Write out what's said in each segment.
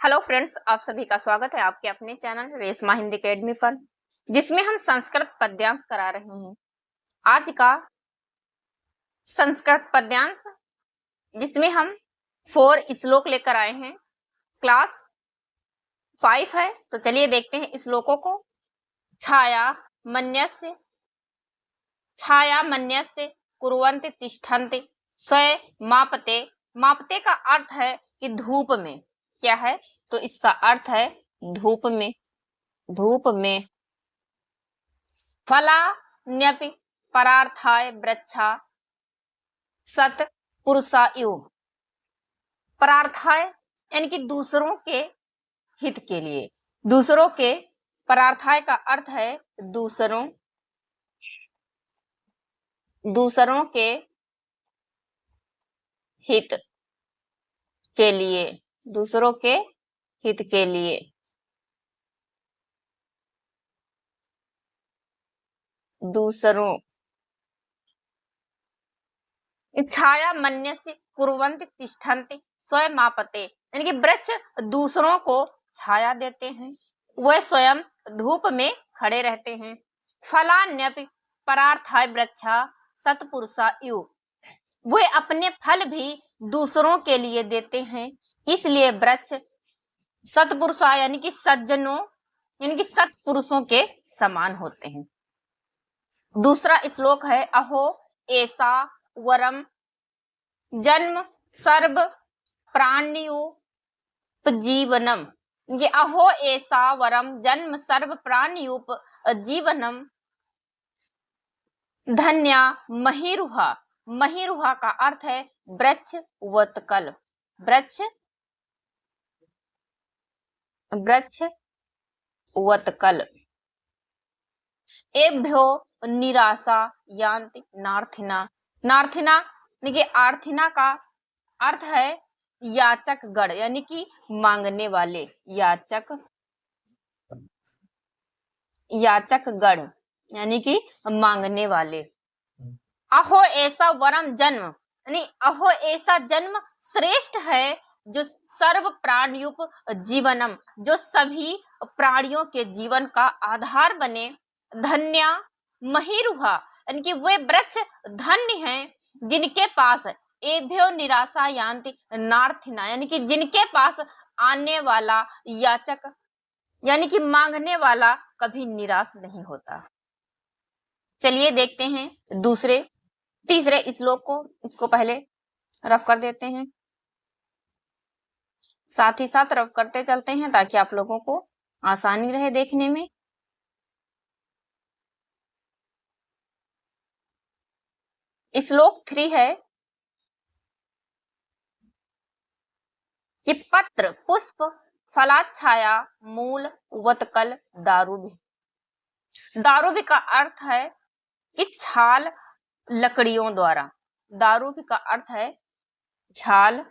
Hello friends, आप सभी का स्वागत है आपके अपने चैनल रेशमा हिंदी अकेडमी पर, जिसमें हम संस्कृत पद्यांश करा रहे हैं। आज का संस्कृत पद्यांश जिसमें हम 4 श्लोक लेकर आए हैं, क्लास 5 है। तो चलिए देखते हैं श्लोकों को। छाया मन्यस्य कुर्वन्ति तिष्ठन्ति स्वय मापते। मापते का अर्थ है कि धूप में। क्या है? तो इसका अर्थ है धूप में। धूप में फलान्यपि परार्थाय वृक्षा सत पुरुषा इव। परार्थाय यानी कि दूसरों के हित के लिए। दूसरों के परार्थाय का अर्थ है दूसरों के हित के लिए। दूसरों के हित के लिए। दूसरों छाया मन्यस्य कुर्वन्ति तिष्ठन्ति स्वयं मापते, यानी कि वृक्ष दूसरों को छाया देते हैं, वह स्वयं धूप में खड़े रहते हैं। फलान्यपि परार्थाय वृक्षा सत्पुरुषा इव। वे अपने फल भी दूसरों के लिए देते हैं, इसलिए वृक्ष सत्पुरुषा यानी कि सज्जनों यानी कि सत्पुरुषों के समान होते हैं। दूसरा श्लोक है अहो ऐसा वरम जन्म सर्व प्राण्युपजीवनम। ये अहो ऐसा वरम जन्म सर्व प्राण्युपजीवनम धन्या महिरुहा। महिरुहा का अर्थ है वृक्ष वत्कल। वृक्ष वत्कल। एभ्यो निराशा यान्ति नार्थिना। नार्थिना यानी कि आर्थिना का अर्थ है याचक गण यानी कि मांगने वाले। याचक गण यानी कि मांगने वाले। अहो ऐसा वरम जन्म यानी अहो ऐसा जन्म श्रेष्ठ है जो सर्व प्राणियुप जीवनम, जो सभी प्राणियों के जीवन का आधार बने। धन्या महिरुहा यानी कि वे वृक्ष धन्य हैं जिनके पास एभ्यो निराशा यान्ति नार्थिना, यानी कि जिनके पास आने वाला याचक यानी कि मांगने वाला कभी निराश नहीं होता। चलिए देखते हैं तीसरे श्लोक को। इसको पहले रफ कर देते हैं, साथ ही साथ रफ करते चलते हैं ताकि आप लोगों को आसानी रहे देखने में। श्लोक 3 है कि पत्र पुष्प फलाच्छाया मूल वत्कल दारूभी। दारूभी का अर्थ है कि छाल लकड़ियों द्वारा। दारूभी का अर्थ है छाल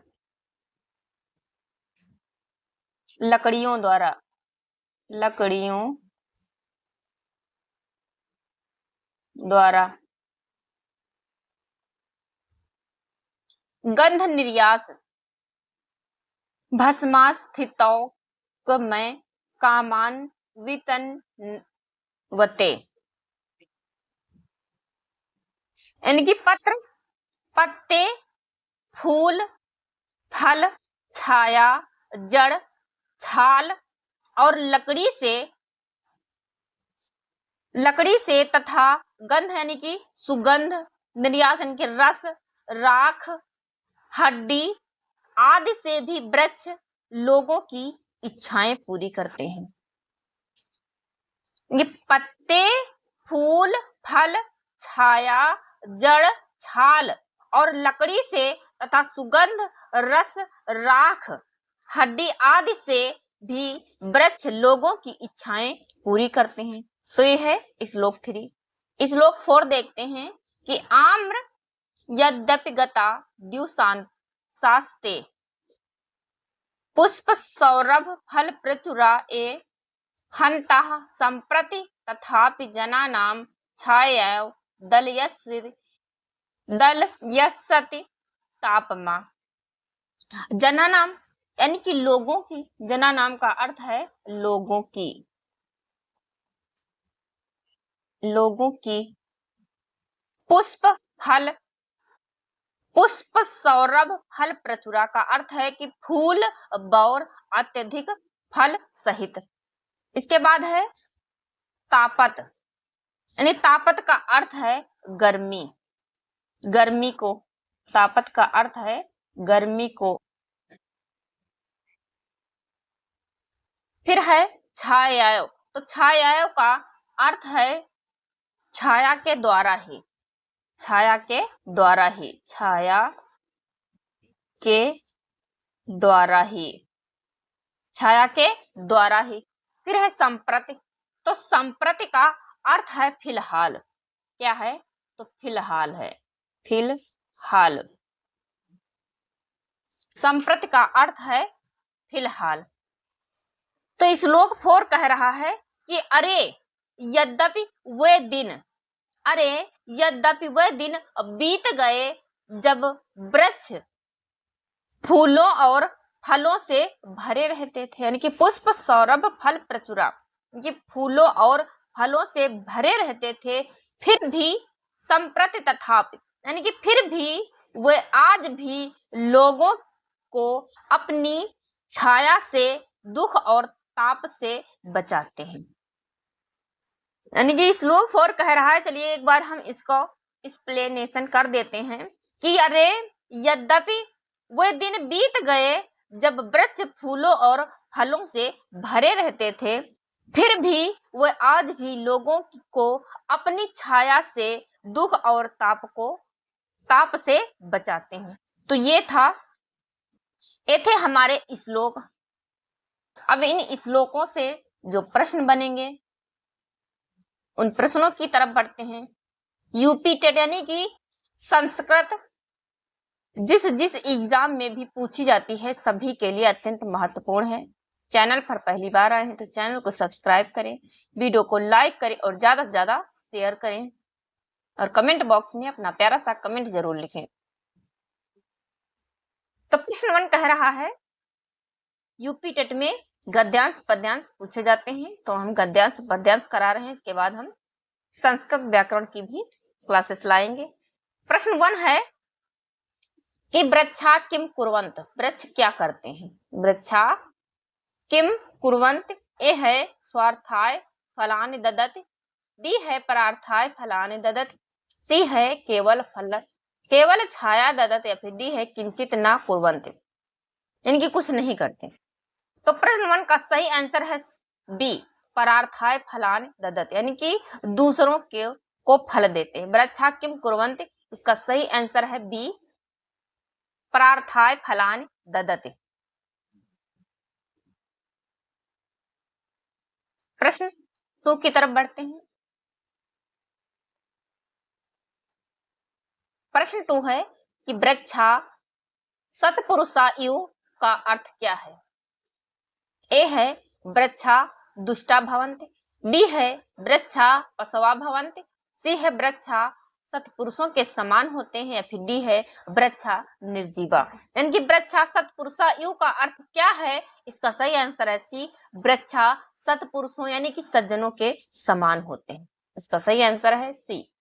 लकड़ियों द्वारा। गंध निर्यास भस्मास्थितौ में कामान वितन्वते। यानी कि पत्ते फूल फल छाया जड़ छाल और लकड़ी से तथा गंध यानी कि सुगंध, निर्यास यानी कि रस, राख, हड्डी आदि से भी वृक्ष लोगों की इच्छाएं पूरी करते हैं। ये पत्ते फूल फल छाया जड़ छाल और लकड़ी से तथा सुगंध रस राख हड्डी आदि से भी वृक्ष लोगों की इच्छाएं पूरी करते हैं। तो ये है श्लोक 3। श्लोक 4 देखते हैं कि आम्र यद्यपि गता द्युशास्ते पुष्प सौरभ फल प्रचुरा ए हंता संप्रति तथापि जनानां छायैव दलयस्ति तापमा। जनानां यानी कि लोगों की, जना नाम का अर्थ है लोगों की, लोगों की। पुष्प फल, पुष्प सौरभ फल प्रचुरा का अर्थ है कि फूल और अत्यधिक फल सहित। इसके बाद है तापत, यानी तापत का अर्थ है गर्मी, गर्मी को, तापत का अर्थ है गर्मी को। फिर है छायायो, तो छायायो का अर्थ है छाया के द्वारा ही, छाया के द्वारा ही, छाया के द्वारा ही, छाया के द्वारा ही। फिर है संप्रति, तो संप्रति का अर्थ है फिलहाल, क्या है, तो फिलहाल है, फिलहाल। संप्रति का अर्थ है फिलहाल। तो श्लोक 4 कह रहा है कि अरे यद्यपि वे दिन, अरे यद्यपि वे दिन बीत गए जब वृक्ष फूलों और फलों से भरे रहते थे, यानी कि पुष्प सौरभ फल प्रचुरा, ये फूलों और फलों से भरे रहते थे, फिर भी संप्रति तथापि, यानी कि फिर भी वे आज भी लोगों को अपनी छाया से, दुख और ताप से बचाते हैं। यानी कि श्लोक 4 कह रहा है, चलिए एक बार हम इसको एक्सप्लेनेशन कर देते हैं कि अरे यद्यपि वे दिन बीत गए जब वृक्ष फूलों और फलों से भरे रहते थे, फिर भी वे आज भी लोगों को अपनी छाया से, दुख और ताप से बचाते हैं। तो ये थे हमारे श्लोक। अब इन श्लोकों से जो प्रश्न बनेंगे उन प्रश्नों की तरफ बढ़ते हैं। यूपी टेट यानी कि संस्कृत जिस एग्जाम में भी पूछी जाती है सभी के लिए अत्यंत महत्वपूर्ण है। चैनल पर पहली बार आए हैं तो चैनल को सब्सक्राइब करें, वीडियो को लाइक करें और ज्यादा से ज्यादा शेयर करें और कमेंट बॉक्स में अपना प्यारा सा कमेंट जरूर लिखें। तो प्रश्न 1 कह रहा है यूपी टेट में गद्यांश पद्यांश पूछे जाते हैं, तो हम गद्यांश पद्यांश करा रहे हैं। इसके बाद हम संस्कृत व्याकरण की भी क्लासेस लाएंगे। प्रश्न 1 है कि वृक्षा किम कुर्वन्त, वृक्ष क्या करते हैं, वृक्षा किम कुर्वन्त। ए है स्वार्थाय फलानि ददति, बी है परार्थाय फलानि ददति, सी है केवल छाया ददति, या फिर डी है किंचित ना कुर्वन्त, यानी कि कुछ नहीं करते। तो प्रश्न 1 का सही आंसर है बी, परार्थाय फलानि ददति, यानी कि दूसरों को फल देते हैं। वृक्षा किम कुर्वन्ति, इसका सही आंसर है बी, परार्थाय फलानि ददति। प्रश्न 2 की तरफ बढ़ते हैं। प्रश्न 2 है कि वृक्षा सत्पुरुषायु का अर्थ क्या है। ए है वृक्षा दुष्टा भवन्ति, बी है वृक्षा पशवा भवन्ति, सी है वृक्षा सत्पुरुषों के समान होते हैं, या फिर डी है वृक्षा निर्जीवा। यानी कि वृक्षा सत्पुरुषायु का अर्थ क्या है, इसका सही आंसर है सी, वृक्षा सत्पुरुषों यानी कि सज्जनों के समान होते हैं। इसका सही आंसर है सी।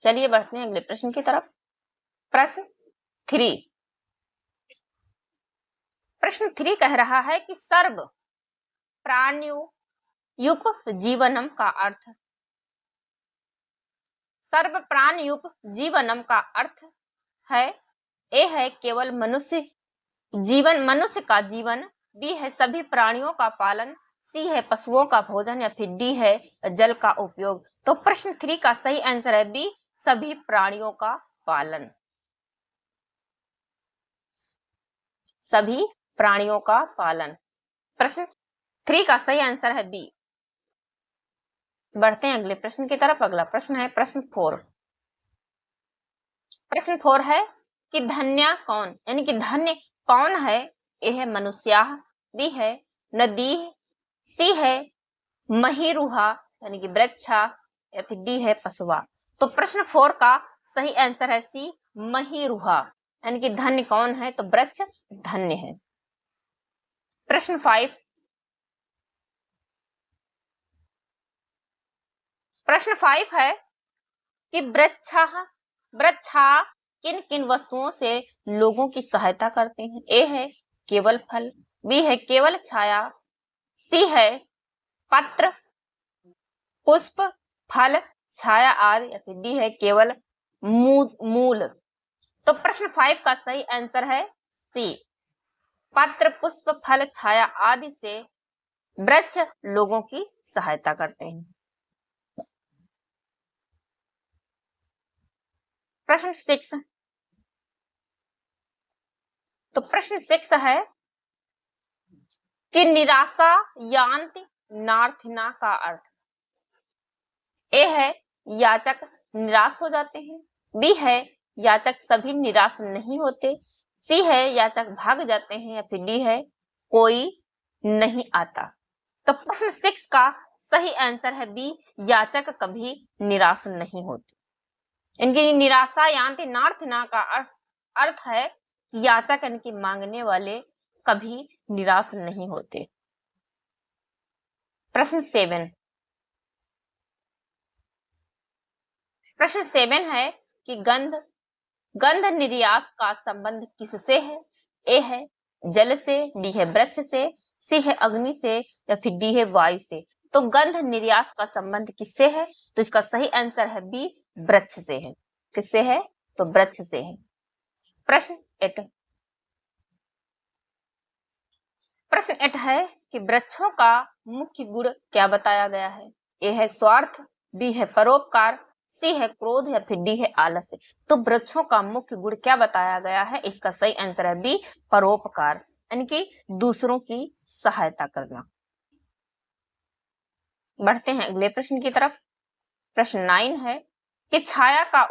चलिए बढ़ते हैं अगले प्रश्न की तरफ। प्रश्न 3, प्रश्न 3 कह रहा है कि सर्व प्राणयुप जीवनम का अर्थ, सर्व प्राणयुप जीवनम का अर्थ है, ए है केवल मनुष्य का जीवन, बी है सभी प्राणियों का पालन, सी है पशुओं का भोजन, या फिर डी है जल का उपयोग। तो प्रश्न 3 का सही आंसर है बी, सभी प्राणियों का पालन, सभी प्राणियों का पालन। प्रश्न 3 का सही आंसर है बी। बढ़ते हैं अगले प्रश्न की तरफ। अगला प्रश्न है प्रश्न 4। प्रश्न 4 है कि धन्य कौन, यानी कि धन्य कौन है। ए है मनुष्याः, बी है नदी, सी है महीरुहा यानी कि वृक्षा, या फिर डी है पशुआ। तो प्रश्न 4 का सही आंसर है सी, महीरुहा यानी कि धन्य कौन है, तो वृक्ष धन्य है। प्रश्न 5, प्रश्न 5 है कि वृक्षा किन किन वस्तुओं से लोगों की सहायता करते हैं। ए है केवल फल, बी है केवल छाया, सी है पत्र पुष्प फल छाया आदि, या फिर डी है केवल मूल। तो प्रश्न 5 का सही आंसर है सी, पत्र पुष्प फल छाया आदि से वृक्ष लोगों की सहायता करते हैं। प्रश्न 6, तो प्रश्न 6 है कि निराशा यान्ति नार्थिना का अर्थ। ए है याचक निराश हो जाते हैं, बी है याचक सभी निराश नहीं होते, सी है याचक भाग जाते हैं, या फिर डी है कोई नहीं आता। तो प्रश्न 6 का सही आंसर है बी, याचक कभी निराश नहीं होते। इनकी निराशा यान्ति नार्थिना का अर्थ है याचक इनकी मांगने वाले कभी निराश नहीं होते। प्रश्न 7, प्रश्न 7 है कि गंध निर्यास का संबंध किससे है। ए है जल से, डी है वृक्ष से, सी है अग्नि से, या फिर डी है वायु से। तो गंध निर्यास का संबंध किससे है, तो इसका सही आंसर है बी, वृक्ष से है। किससे है, तो वृक्ष से है। प्रश्न 8, प्रश्न 8 है कि वृक्षों का मुख्य गुण क्या बताया गया है। ए है स्वार्थ, बी है परोपकार, सी है क्रोध, या फिर डी है आलस्य। तो वृक्षों का मुख्य गुण क्या बताया गया है, इसका सही आंसर है बी, परोपकार, यानी कि दूसरों की सहायता करना। बढ़ते हैं अगले प्रश्न की तरफ। प्रश्न 9 है कि छाया का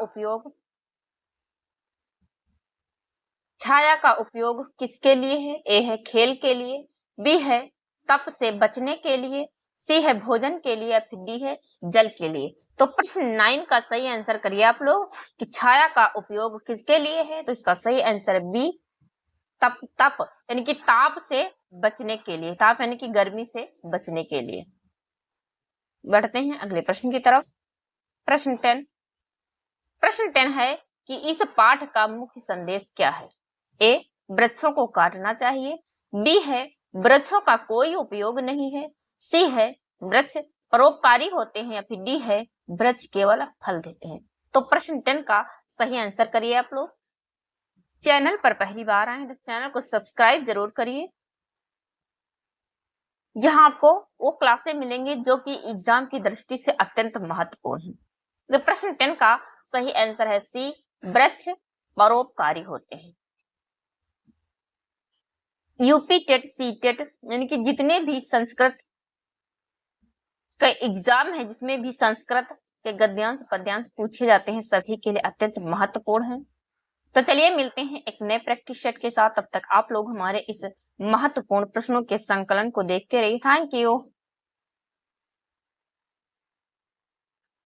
उपयोग किसके लिए है। ए है खेल के लिए, बी है तप से बचने के लिए, सी है भोजन के लिए, या फिर डी है जल के लिए। तो प्रश्न 9 का सही आंसर करिए आप लोग कि छाया का उपयोग किसके लिए है, तो इसका सही आंसर है बी, तप यानी कि ताप से बचने के लिए, ताप यानी कि गर्मी से बचने के लिए। बढ़ते हैं अगले प्रश्न की तरफ। प्रश्न 10, प्रश्न 10 है कि इस पाठ का मुख्य संदेश क्या है। ए वृक्षों को काटना चाहिए, बी है वृक्षों का कोई उपयोग नहीं है, सी है वृक्ष परोपकारी होते हैं, या फिर डी है वृक्ष केवल फल देते हैं। तो प्रश्न 10 का सही आंसर करिए आप लोग। चैनल पर पहली बार आए तो चैनल को सब्सक्राइब जरूर करिए। यहाँ आपको वो क्लासें मिलेंगी जो कि एग्जाम की दृष्टि से अत्यंत महत्वपूर्ण है। तो प्रश्न 10 का सही आंसर है सी, वृक्ष परोपकारी होते हैं। यूपी टेट, सी टेट यानी कि जितने भी संस्कृत का एग्जाम है, जिसमें भी संस्कृत के गद्यांश पद्यांश पूछे जाते हैं, सभी के लिए अत्यंत महत्वपूर्ण है। तो चलिए मिलते हैं एक नए प्रैक्टिस सेट के साथ। तब तक आप लोग हमारे इस महत्वपूर्ण प्रश्नों के संकलन को देखते रहिए। Thank you.